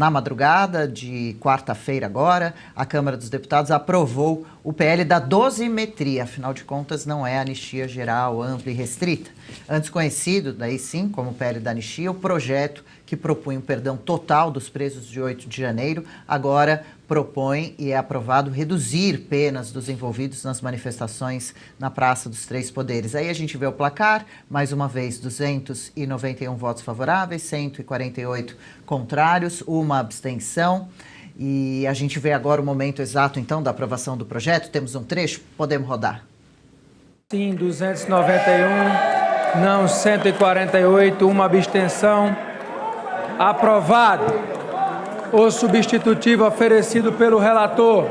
Na madrugada de quarta-feira agora, a Câmara dos Deputados aprovou o PL da dosimetria. Afinal de contas, não é anistia geral, ampla e restrita. Antes conhecido, daí sim, como PL da anistia, o projeto que propunha o perdão total dos presos de 8 de janeiro, agora propõe e é aprovado reduzir penas dos envolvidos nas manifestações na Praça dos Três Poderes. Aí a gente vê o placar, mais uma vez 291 votos favoráveis, 148 contrários, uma abstenção. E a gente vê agora o momento exato, então, da aprovação do projeto. Temos um trecho, podemos rodar. Sim, 291, não 148, uma abstenção. Aprovado o substitutivo oferecido pelo relator.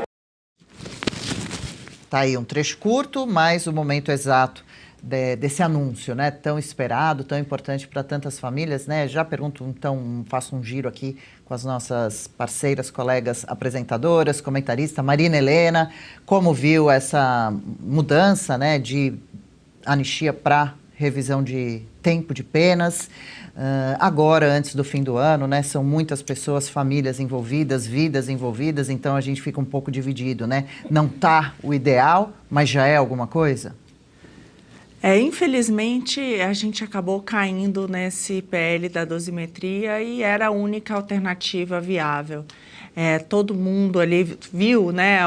Tá aí um trecho curto, mas o momento exato desse anúncio, né, tão esperado, tão importante para tantas famílias, né? Já pergunto, então, faço um giro aqui com as nossas parceiras, colegas apresentadoras, comentarista, Marina Helena, como viu essa mudança, né, de anistia para revisão de tempo de penas? Agora, antes do fim do ano, né, são muitas pessoas, famílias envolvidas, vidas envolvidas, então a gente fica um pouco dividido, né? Não tá o ideal, mas já é alguma coisa? Infelizmente, a gente acabou caindo nesse PL da dosimetria e era a única alternativa viável. Todo mundo ali viu, né,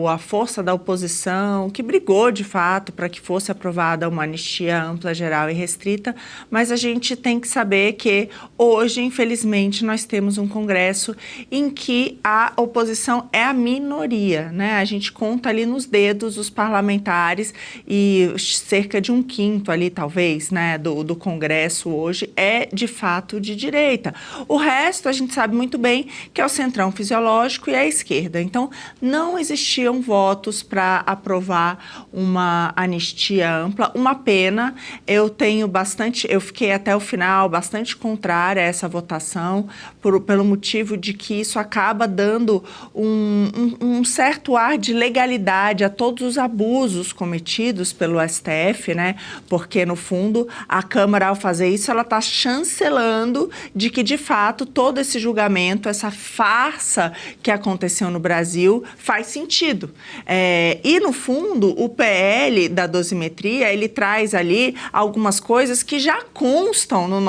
a força da oposição, que brigou de fato para que fosse aprovada uma anistia ampla, geral e restrita, mas a gente tem que saber que hoje, infelizmente, nós temos um Congresso em que a oposição é a minoria, né? A gente conta ali nos dedos os parlamentares e cerca de 1/5 ali, talvez, né, do Congresso hoje é, de fato, de direita. O resto, a gente sabe muito bem que é o centrão fisiológico e a esquerda. Então, não existiam votos para aprovar uma anistia ampla. Uma pena, eu fiquei até o final bastante contrária a essa votação, pelo motivo de que isso acaba dando um certo ar de legalidade a todos os abusos cometidos pelo STF, né? Porque, no fundo, a Câmara, ao fazer isso, ela está chancelando de que, de fato, todo esse julgamento, essa farsa que aconteceu no Brasil, faz sentido. E, no fundo, o PL da dosimetria, ele traz ali algumas coisas que já constam no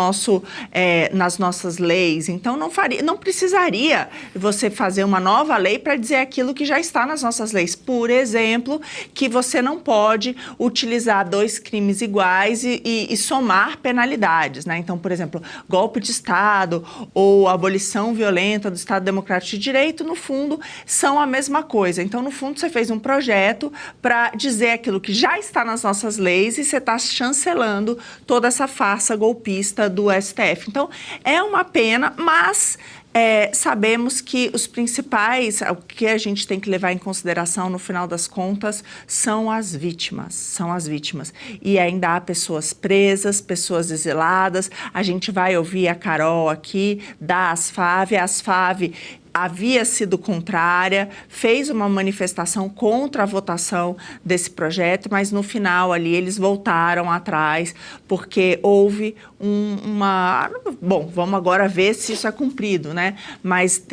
nas nossas leis. Então, não precisaria você fazer uma nova lei para dizer aquilo que já está nas nossas leis. Por exemplo, que você não pode utilizar 2 crimes iguais e somar penalidades, né? Então, por exemplo, golpe de Estado ou abolição violenta do Estado Democrático de Direito, no fundo, são a mesma coisa. Então, no fundo, você fez um projeto para dizer aquilo que já está nas nossas leis e você está chancelando toda essa farsa golpista do STF. Então, é uma pena, mas sabemos que o que a gente tem que levar em consideração, no final das contas, são as vítimas. E ainda há pessoas presas, pessoas exiladas. A gente vai ouvir a Carol aqui, da Asfav. A Asfav havia sido contrária, fez uma manifestação contra a votação desse projeto, mas no final ali eles voltaram atrás, porque houve Bom, vamos agora ver se isso é cumprido, né? Mas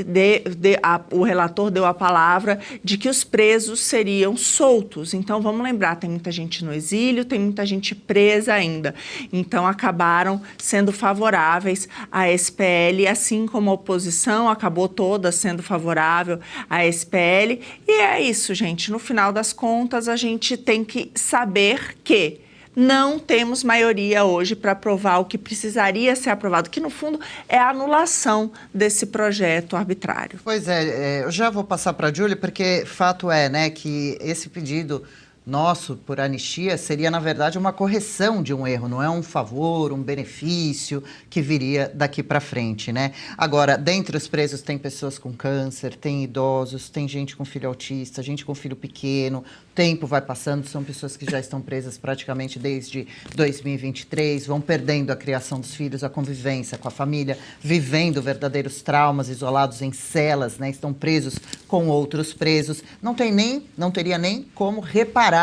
o relator deu a palavra de que os presos seriam soltos. Então, vamos lembrar, tem muita gente no exílio, tem muita gente presa ainda. Então, acabaram sendo favoráveis a esse PL, assim como a oposição acabou toda sendo favorável a esse PL. E é isso, gente. No final das contas, a gente tem que saber que não temos maioria hoje para aprovar o que precisaria ser aprovado, que no fundo é a anulação desse projeto arbitrário. Pois eu já vou passar para a Júlia, porque fato é, né, que esse pedido nosso por anistia seria, na verdade, uma correção de um erro, não é um favor, um benefício que viria daqui para frente, né? Agora, dentre os presos tem pessoas com câncer, tem idosos, tem gente com filho autista, gente com filho pequeno, o tempo vai passando, são pessoas que já estão presas praticamente desde 2023, vão perdendo a criação dos filhos, a convivência com a família, vivendo verdadeiros traumas, isolados em celas, né? Estão presos com outros presos, não teria nem como reparar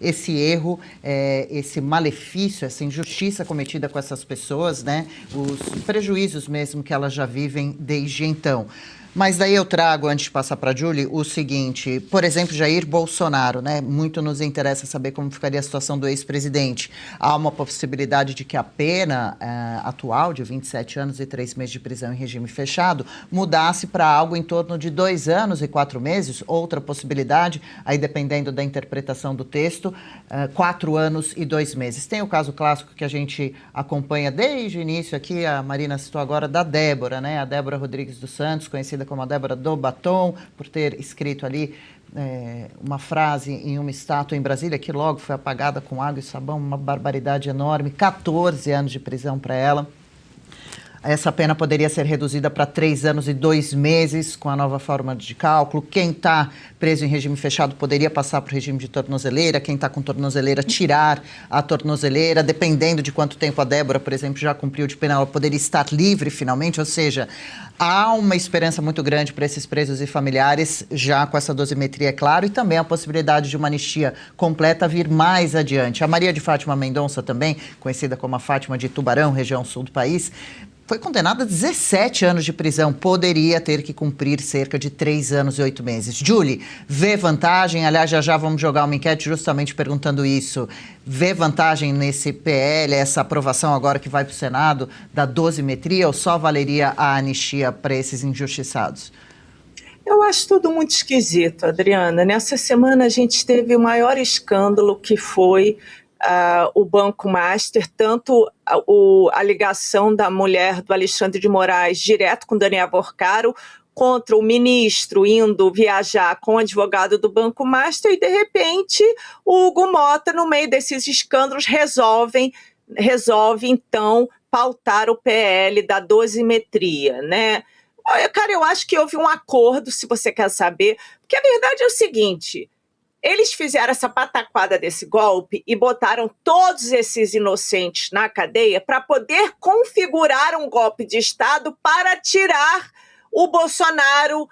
esse erro, esse malefício, essa injustiça cometida com essas pessoas, né? Os prejuízos mesmo que elas já vivem desde então. Mas daí eu trago, antes de passar para a Julie, o seguinte, por exemplo, Jair Bolsonaro, né? Muito nos interessa saber como ficaria a situação do ex-presidente. Há uma possibilidade de que a pena atual, de 27 anos e 3 meses de prisão em regime fechado, mudasse para algo em torno de 2 anos e 4 meses, outra possibilidade, aí dependendo da interpretação do texto, 4 anos e 2 meses. Tem o caso clássico que a gente acompanha desde o início aqui, a Marina citou agora, da Débora, né? A Débora Rodrigues dos Santos, conhecida como a Débora do Batom, por ter escrito ali uma frase em uma estátua em Brasília, que logo foi apagada com água e sabão, uma barbaridade enorme, 14 anos de prisão para ela. Essa pena poderia ser reduzida para 3 anos e 2 meses com a nova forma de cálculo. Quem está preso em regime fechado poderia passar para o regime de tornozeleira. Quem está com tornozeleira, tirar a tornozeleira. Dependendo de quanto tempo a Débora, por exemplo, já cumpriu de pena, ela poderia estar livre finalmente. Ou seja, há uma esperança muito grande para esses presos e familiares, já com essa dosimetria, é claro, e também a possibilidade de uma anistia completa vir mais adiante. A Maria de Fátima Mendonça também, conhecida como a Fátima de Tubarão, região sul do país, foi condenada a 17 anos de prisão, poderia ter que cumprir cerca de 3 anos e 8 meses. Julie, vê vantagem? Aliás, já vamos jogar uma enquete justamente perguntando isso. Vê vantagem nesse PL, essa aprovação agora que vai para o Senado, da dosimetria, ou só valeria a anistia para esses injustiçados? Eu acho tudo muito esquisito, Adriana. Nessa semana a gente teve o maior escândalo, que foi o Banco Master, tanto a ligação da mulher do Alexandre de Moraes direto com Daniel Porcaro, contra o ministro indo viajar com o advogado do Banco Master, e de repente o Hugo Mota, no meio desses escândalos, resolve então pautar o PL da dosimetria, né? Olha, cara, eu acho que houve um acordo, se você quer saber, porque a verdade é o seguinte: eles fizeram essa pataquada desse golpe e botaram todos esses inocentes na cadeia para poder configurar um golpe de Estado para tirar o Bolsonaro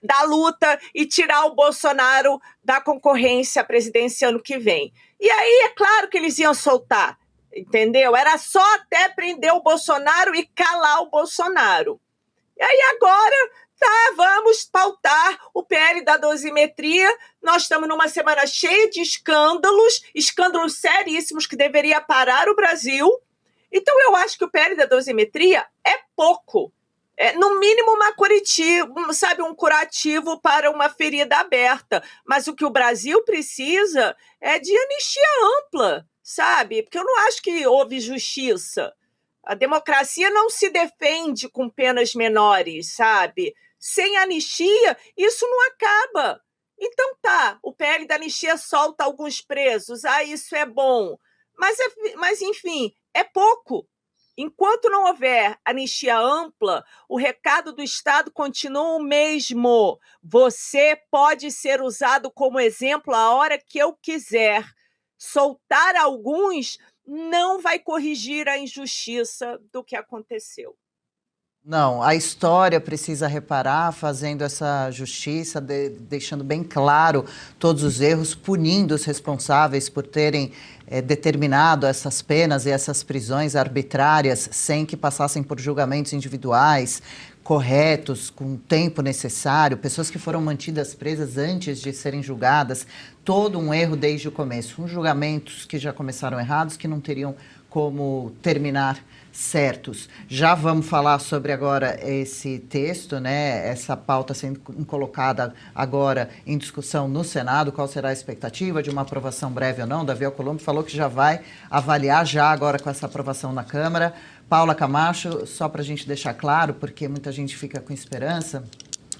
da luta e tirar o Bolsonaro da concorrência presidencial ano que vem. E aí, é claro que eles iam soltar, entendeu? Era só até prender o Bolsonaro e calar o Bolsonaro. E aí agora, vamos pautar o PL da dosimetria. Nós estamos numa semana cheia de escândalos seríssimos que deveria parar o Brasil. Então eu acho que o PL da dosimetria é pouco. É, no mínimo, um curativo para uma ferida aberta. Mas o que o Brasil precisa é de anistia ampla, sabe? Porque eu não acho que houve justiça. A democracia não se defende com penas menores, sabe? Sem anistia, isso não acaba. Então o PL da anistia solta alguns presos, isso é bom. Mas enfim, é pouco. Enquanto não houver anistia ampla, o recado do Estado continua o mesmo. Você pode ser usado como exemplo a hora que eu quiser. Soltar alguns não vai corrigir a injustiça do que aconteceu. Não, a história precisa reparar, fazendo essa justiça, deixando bem claro todos os erros, punindo os responsáveis por terem determinado essas penas e essas prisões arbitrárias sem que passassem por julgamentos individuais, corretos, com o tempo necessário, pessoas que foram mantidas presas antes de serem julgadas, todo um erro desde o começo. Uns julgamentos que já começaram errados, que não teriam como terminar certos. Já vamos falar sobre agora esse texto, né? Essa pauta sendo colocada agora em discussão no Senado. Qual será a expectativa de uma aprovação breve ou não? Davi Alcolumbre falou que já vai avaliar já agora com essa aprovação na Câmara. Paula Camacho, só para a gente deixar claro, porque muita gente fica com esperança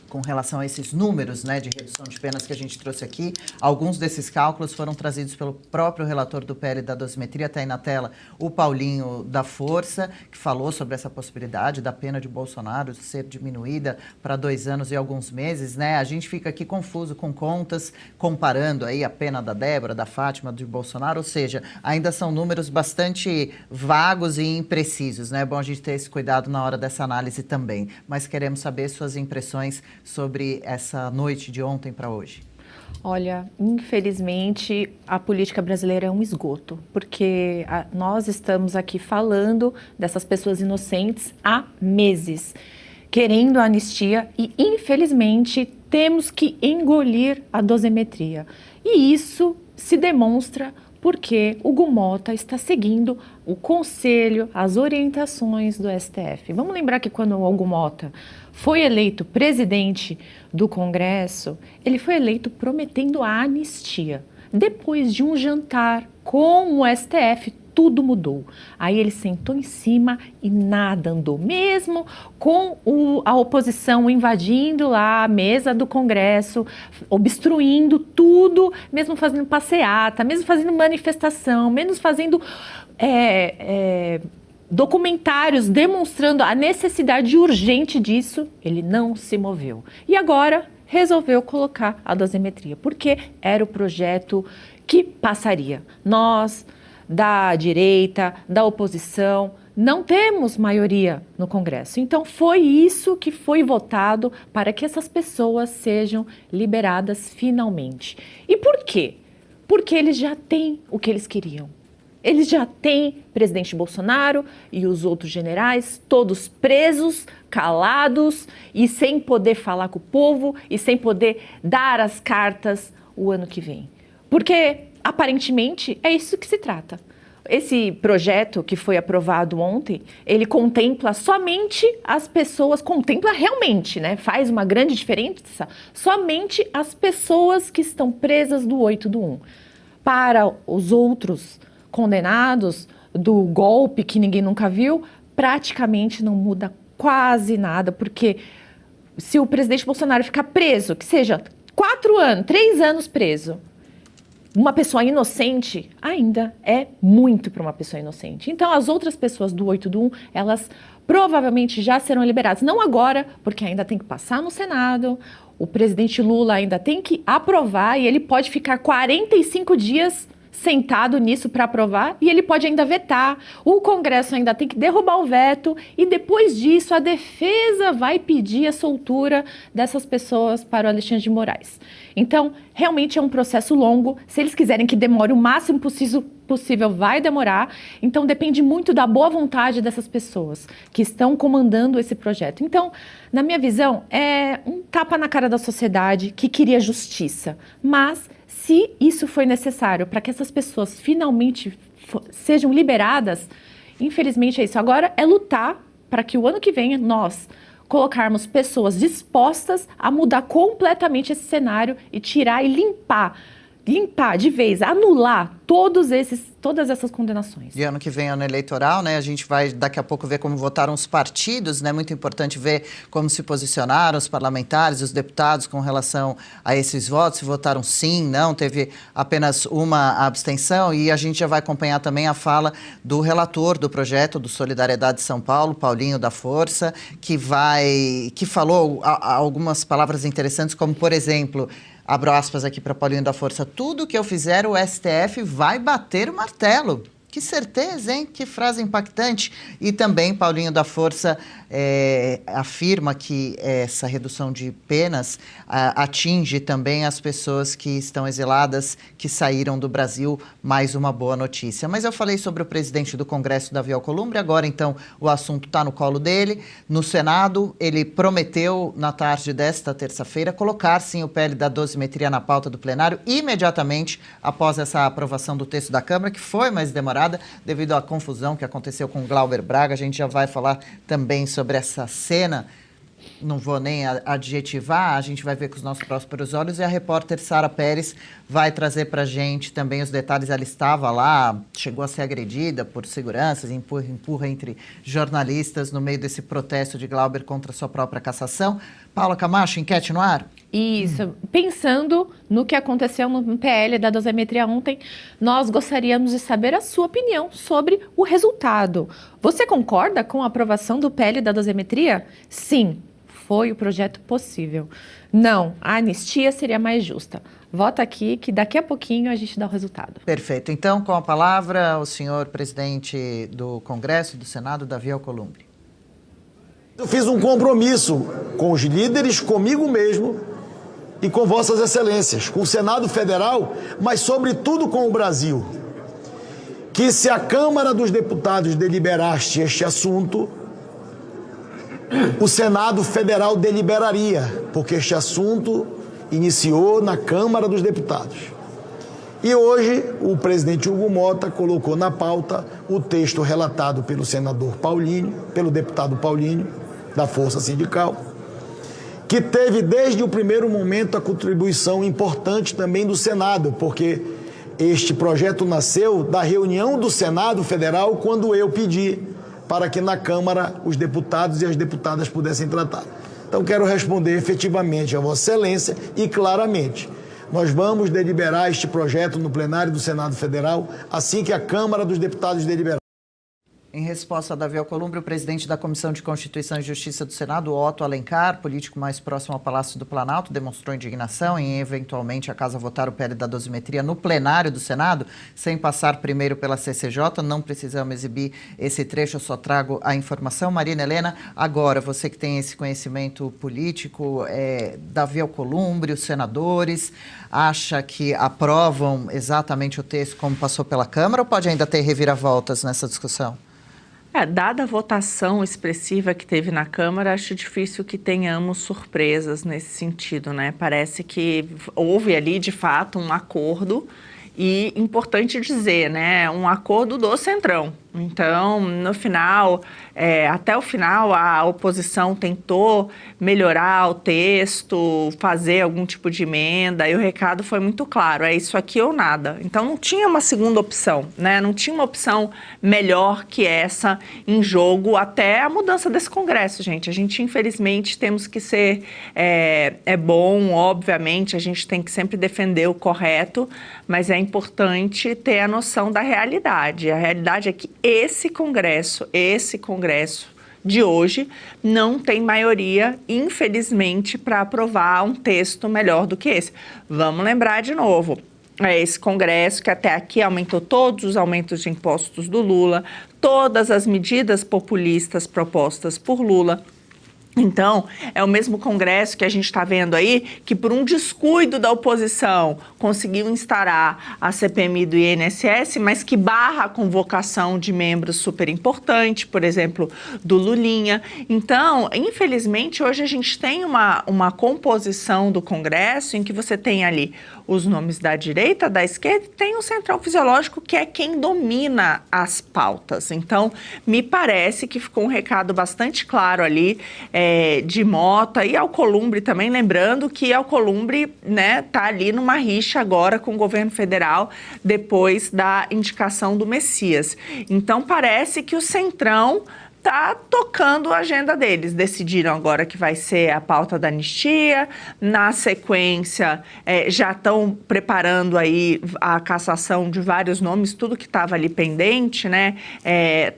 com relação a esses números, né, de redução de penas que a gente trouxe aqui. Alguns desses cálculos foram trazidos pelo próprio relator do PL da dosimetria, está aí na tela, o Paulinho da Força, que falou sobre essa possibilidade da pena de Bolsonaro ser diminuída para 2 anos e alguns meses, né? A gente fica aqui confuso com contas, comparando aí a pena da Débora, da Fátima, de Bolsonaro, ou seja, ainda são números bastante vagos e imprecisos, né? É bom a gente ter esse cuidado na hora dessa análise também. Mas queremos saber suas impressões sobre essa noite de ontem para hoje. Olha, infelizmente a política brasileira é um esgoto, porque nós estamos aqui falando dessas pessoas inocentes há meses. querendo a anistia e, infelizmente, temos que engolir a dosimetria. E isso se demonstra porque o Hugo Motta está seguindo o conselho, as orientações do STF. Vamos lembrar que quando o Hugo Motta foi eleito presidente do Congresso, ele foi eleito prometendo a anistia. Depois de um jantar com o STF, tudo mudou. Aí ele sentou em cima e nada andou. Mesmo com a oposição invadindo lá a mesa do Congresso, obstruindo tudo, mesmo fazendo passeata, mesmo fazendo manifestação, mesmo fazendo documentários demonstrando a necessidade urgente disso, ele não se moveu. E agora resolveu colocar a dosimetria, porque era o projeto que passaria. Nós, da direita, da oposição, não temos maioria no Congresso. Então, foi isso que foi votado para que essas pessoas sejam liberadas finalmente. E por quê? Porque eles já têm o que eles queriam. Eles já têm presidente Bolsonaro e os outros generais todos presos, calados e sem poder falar com o povo e sem poder dar as cartas o ano que vem. Porque, aparentemente, é isso que se trata. Esse projeto que foi aprovado ontem, ele contempla somente as pessoas, contempla realmente, né? Faz uma grande diferença, somente as pessoas que estão presas do 8 do 1. Para os outros condenados do golpe que ninguém nunca viu, praticamente não muda quase nada, porque se o presidente Bolsonaro ficar preso, que seja 4 anos, 3 anos preso, uma pessoa inocente ainda é muito para uma pessoa inocente. Então, as outras pessoas do 8 do 1, elas provavelmente já serão liberadas. Não agora, porque ainda tem que passar no Senado, o presidente Lula ainda tem que aprovar e ele pode ficar 45 dias sentado nisso para aprovar e ele pode ainda vetar. O Congresso ainda tem que derrubar o veto e depois disso a defesa vai pedir a soltura dessas pessoas para o Alexandre de Moraes. Então, realmente é um processo longo. Se eles quiserem que demore o máximo possível, vai demorar. Então, depende muito da boa vontade dessas pessoas que estão comandando esse projeto. Então, na minha visão, é um tapa na cara da sociedade que queria justiça. Mas, se isso for necessário para que essas pessoas finalmente sejam liberadas, infelizmente é isso. Agora é lutar para que o ano que vem nós colocarmos pessoas dispostas a mudar completamente esse cenário e tirar e limpar de vez, anular todas essas condenações. E ano que vem é ano eleitoral, né? A gente vai daqui a pouco ver como votaram os partidos, né? Muito importante ver como se posicionaram os parlamentares, os deputados com relação a esses votos, se votaram sim, não, teve apenas uma abstenção e a gente já vai acompanhar também a fala do relator do projeto do Solidariedade São Paulo, Paulinho da Força, que falou algumas palavras interessantes, como por exemplo, abro aspas aqui para Paulinho da Força, tudo que eu fizer o STF vai bater o martelo. Que certeza, hein? Que frase impactante. E também Paulinho da Força afirma que essa redução de penas atinge também as pessoas que estão exiladas, que saíram do Brasil. Mais uma boa notícia. Mas eu falei sobre o presidente do Congresso, Davi Alcolumbre, agora então o assunto está no colo dele. No Senado, ele prometeu na tarde desta terça-feira colocar sim o PL da dosimetria na pauta do plenário imediatamente após essa aprovação do texto da Câmara, que foi mais demorada devido à confusão que aconteceu com Glauber Braga. A gente já vai falar também sobre essa cena, não vou nem adjetivar, a gente vai ver com os nossos próprios olhos e a repórter Sara Pérez vai trazer para a gente também os detalhes. Ela estava lá, chegou a ser agredida por seguranças, empurra entre jornalistas no meio desse protesto de Glauber contra a sua própria cassação. Paula Camacho, enquete no ar? Isso. Pensando no que aconteceu no PL da dosimetria ontem, nós gostaríamos de saber a sua opinião sobre o resultado. Você concorda com a aprovação do PL da dosimetria? Sim, foi o projeto possível. Não, a anistia seria mais justa. Vota aqui que daqui a pouquinho a gente dá o resultado. Perfeito. Então, com a palavra, o senhor presidente do Congresso, do Senado, Davi Alcolumbre. Eu fiz um compromisso com os líderes, comigo mesmo e com vossas excelências, com o Senado Federal, mas sobretudo com o Brasil, que se a Câmara dos Deputados deliberaste este assunto, o Senado Federal deliberaria, porque este assunto iniciou na Câmara dos Deputados. E hoje o presidente Hugo Mota colocou na pauta o texto relatado pelo senador Paulinho, pelo deputado Paulinho, da Força Sindical, que teve desde o primeiro momento a contribuição importante também do Senado, porque este projeto nasceu da reunião do Senado Federal quando eu pedi para que na Câmara os deputados e as deputadas pudessem tratar. Então quero responder efetivamente a Vossa Excelência e claramente. Nós vamos deliberar este projeto no plenário do Senado Federal assim que a Câmara dos Deputados deliberar. Em resposta a Davi Alcolumbre, o presidente da Comissão de Constituição e Justiça do Senado, Otto Alencar, político mais próximo ao Palácio do Planalto, demonstrou indignação em eventualmente a casa votar o PL da dosimetria no plenário do Senado, sem passar primeiro pela CCJ. Não precisamos exibir esse trecho, eu só trago a informação. Marina Helena, agora, você que tem esse conhecimento político, Davi Alcolumbre, os senadores, acha que aprovam exatamente o texto como passou pela Câmara ou pode ainda ter reviravoltas nessa discussão? Dada a votação expressiva que teve na Câmara, acho difícil que tenhamos surpresas nesse sentido, né? Parece que houve ali, de fato, um acordo e, importante dizer, né, um acordo do Centrão. Então, no final, até o final, a oposição tentou melhorar o texto, fazer algum tipo de emenda, e o recado foi muito claro, é isso aqui ou nada. Então, não tinha uma segunda opção, né? Não tinha uma opção melhor que essa em jogo até a mudança desse Congresso, gente. A gente, infelizmente, temos que ser... É bom, obviamente, a gente tem que sempre defender o correto, mas é importante ter a noção da realidade. A realidade é que esse Congresso de hoje não tem maioria, infelizmente, para aprovar um texto melhor do que esse. Vamos lembrar de novo, esse Congresso que até aqui aumentou todos os aumentos de impostos do Lula, todas as medidas populistas propostas por Lula. Então, é o mesmo Congresso que a gente está vendo aí, que por um descuido da oposição conseguiu instaurar a CPMI do INSS, mas que barra a convocação de membros super importantes, por exemplo, do Lulinha. Então, infelizmente, hoje a gente tem uma composição do Congresso em que você tem ali os nomes da direita, da esquerda, e tem o Centrão Fisiológico, que é quem domina as pautas. Então, me parece que ficou um recado bastante claro ali, de Mota e Alcolumbre também, lembrando que Alcolumbre, né, tá ali numa rixa agora com o governo federal depois da indicação do Messias. Então parece que o Centrão tá tocando a agenda deles. Decidiram agora que vai ser a pauta da anistia. Na sequência, já estão preparando aí a cassação de vários nomes, tudo que estava ali pendente, né?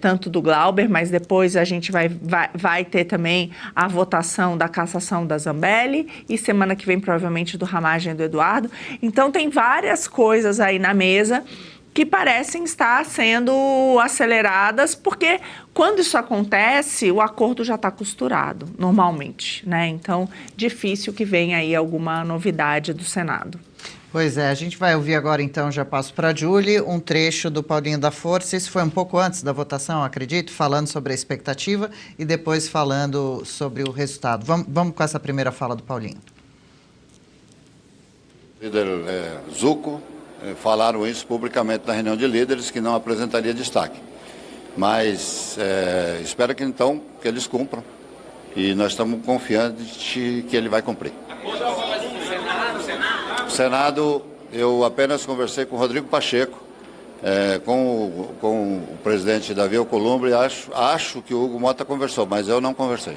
Tanto do Glauber, mas depois a gente vai ter também a votação da cassação da Zambelli e semana que vem provavelmente do Ramagem e do Eduardo. Então tem várias coisas aí na mesa que parecem estar sendo aceleradas, porque quando isso acontece, o acordo já está costurado, normalmente, né? Então, difícil que venha aí alguma novidade do Senado. Pois é, a gente vai ouvir agora, então, já passo para a Julie, um trecho do Paulinho da Força. Isso foi um pouco antes da votação, acredito, falando sobre a expectativa e depois falando sobre o resultado. Vamos com essa primeira fala do Paulinho. Líder Zucco falaram isso publicamente na reunião de líderes, que não apresentaria destaque. Mas espero que então que eles cumpram e nós estamos confiantes que ele vai cumprir. O Senado, eu apenas conversei com o Rodrigo Pacheco, com o presidente Davi Alcolumbre, acho que o Hugo Mota conversou, mas eu não conversei.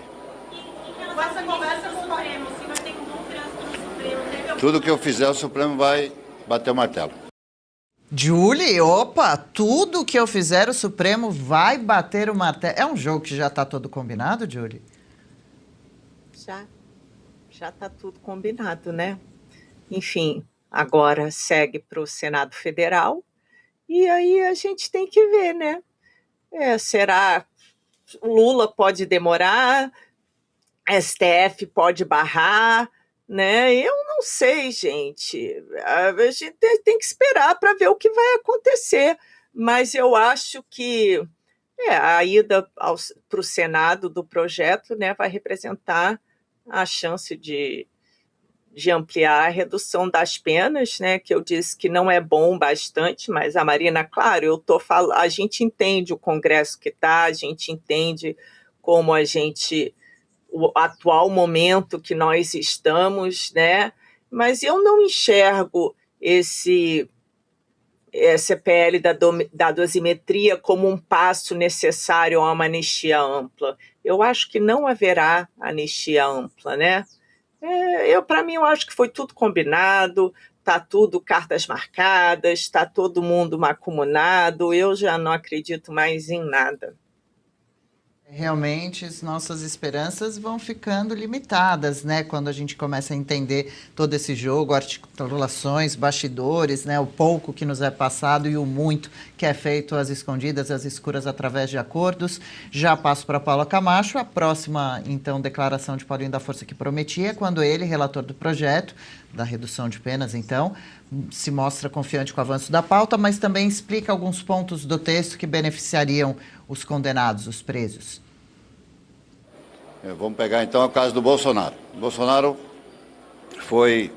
Essa conversa com o Supremo, se vai ter confiança no Supremo, Tudo que eu fizer, o Supremo vai bater o martelo. Julie, opa, tudo que eu fizer o Supremo vai bater o martelo. É um jogo que já está todo combinado, Julie? Já está tudo combinado, né? Enfim, agora segue para o Senado Federal e aí a gente tem que ver, né? Será o Lula pode demorar, STF pode barrar, né? Eu não sei, gente. A gente tem que esperar para ver o que vai acontecer. Mas eu acho que A ida para o Senado do projeto, né, vai representar a chance de ampliar a redução das penas, né, que eu disse que não é bom bastante, mas a Marina, claro, a gente entende o Congresso que está, a gente entende como o atual momento que nós estamos, né, mas eu não enxergo esse PL da dosimetria como um passo necessário a uma anistia ampla. Eu acho que não haverá anistia ampla, né? Para mim, eu acho que foi tudo combinado, está tudo cartas marcadas, está todo mundo macumunado, eu já não acredito mais em nada. Realmente, as nossas esperanças vão ficando limitadas, né? Quando a gente começa a entender todo esse jogo, articulações, bastidores, né? O pouco que nos é passado e o muito que é feito às escondidas, às escuras, através de acordos. Já passo para Paula Camacho. A próxima, então, declaração de Paulinho da Força que prometia, quando ele, relator do projeto, da redução de penas, então, se mostra confiante com o avanço da pauta, mas também explica alguns pontos do texto que beneficiariam os condenados, os presos. Vamos pegar então o caso do Bolsonaro. O Bolsonaro foi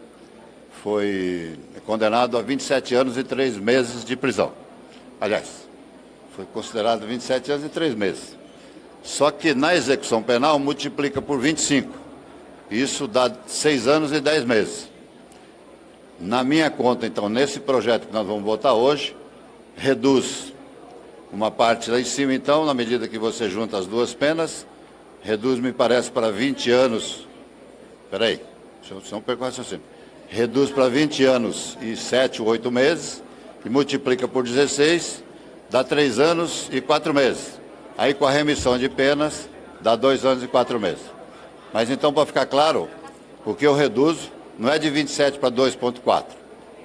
condenado a 27 anos e 3 meses de prisão. Aliás, foi considerado 27 anos e 3 meses. Só que na execução penal multiplica por 25. Isso dá 6 anos e 10 meses. Na minha conta, então, nesse projeto que nós vamos votar hoje, reduz uma parte lá em cima, então, na medida que você junta as duas penas, reduz, me parece, para 20 anos. Espera aí, se não perco o raciocínio. Reduz para 20 anos e 7 ou 8 meses, e multiplica por 16, dá 3 anos e 4 meses. Aí, com a remissão de penas, dá 2 anos e 4 meses. Mas, então, para ficar claro, o que eu reduzo não é de 27 para 2,4.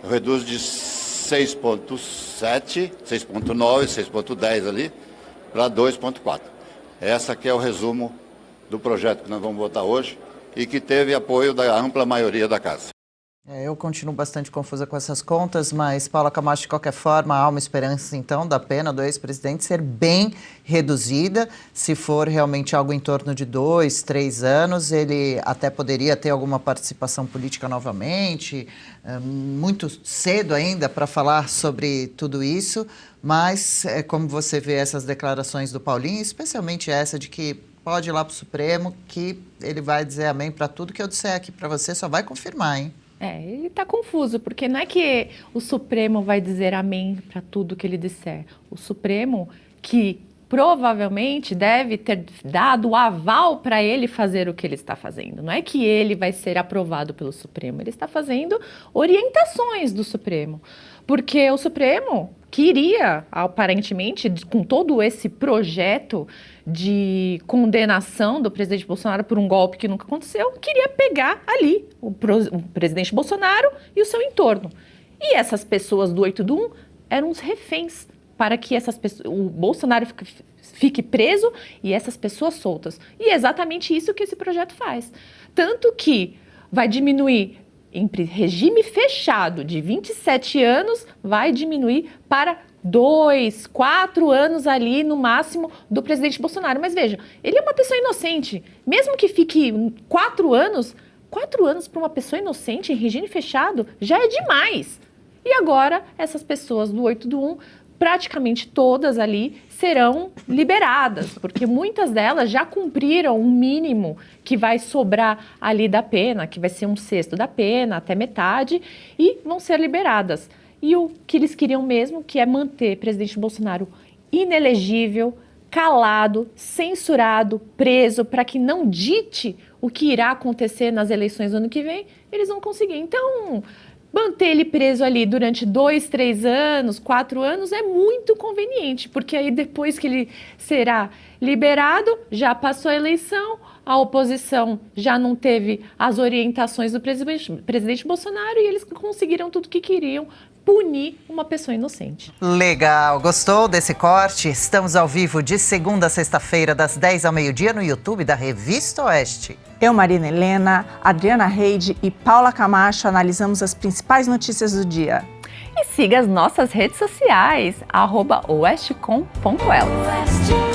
Eu reduzo de 6,7, 6,9, 6,10 ali, para 2,4. Essa aqui é o resumo do projeto que nós vamos votar hoje e que teve apoio da ampla maioria da Casa. Eu continuo bastante confusa com essas contas, mas, Paula Camacho, de qualquer forma, há uma esperança, então, da pena do ex-presidente ser bem reduzida. Se for realmente algo em torno de 2, 3 anos, ele até poderia ter alguma participação política novamente. Muito cedo ainda para falar sobre tudo isso, mas como você vê essas declarações do Paulinho, especialmente essa de que pode ir lá para o Supremo, que ele vai dizer amém para tudo que eu disser aqui para você, só vai confirmar, hein? Ele está confuso, porque não é que o Supremo vai dizer amém para tudo que ele disser. O Supremo, que provavelmente deve ter dado o aval para ele fazer o que ele está fazendo. Não é que ele vai ser aprovado pelo Supremo, ele está fazendo orientações do Supremo. Porque o Supremo queria, aparentemente, com todo esse projeto de condenação do presidente Bolsonaro por um golpe que nunca aconteceu, queria pegar ali o presidente Bolsonaro e o seu entorno. E essas pessoas do 8 do 1 eram os reféns para que o Bolsonaro fique preso e essas pessoas soltas. E é exatamente isso que esse projeto faz. Tanto que vai diminuir, em regime fechado de 27 anos, vai diminuir para 2, 4 anos ali no máximo do presidente Bolsonaro. Mas veja, ele é uma pessoa inocente. Mesmo que fique 4 anos para uma pessoa inocente em regime fechado já é demais. E agora essas pessoas do 8 do 1, praticamente todas ali serão liberadas, porque muitas delas já cumpriram um mínimo que vai sobrar ali da pena, que vai ser 1/6 da pena, até metade, e vão ser liberadas. E o que eles queriam mesmo, que é manter o presidente Bolsonaro inelegível, calado, censurado, preso, para que não dite o que irá acontecer nas eleições do ano que vem, eles vão conseguir. Então, manter ele preso ali durante 2, 3 anos, 4 anos é muito conveniente, porque aí depois que ele será liberado, já passou a eleição, a oposição já não teve as orientações do presidente Bolsonaro e eles conseguiram tudo que queriam, punir uma pessoa inocente. Legal, gostou desse corte? Estamos ao vivo de segunda a sexta-feira, das 10 ao meio-dia, no YouTube da Revista Oeste. Eu, Marina Helena, Adriana Reide e Paula Camacho analisamos as principais notícias do dia. E siga as nossas redes sociais, @oestcom.elas.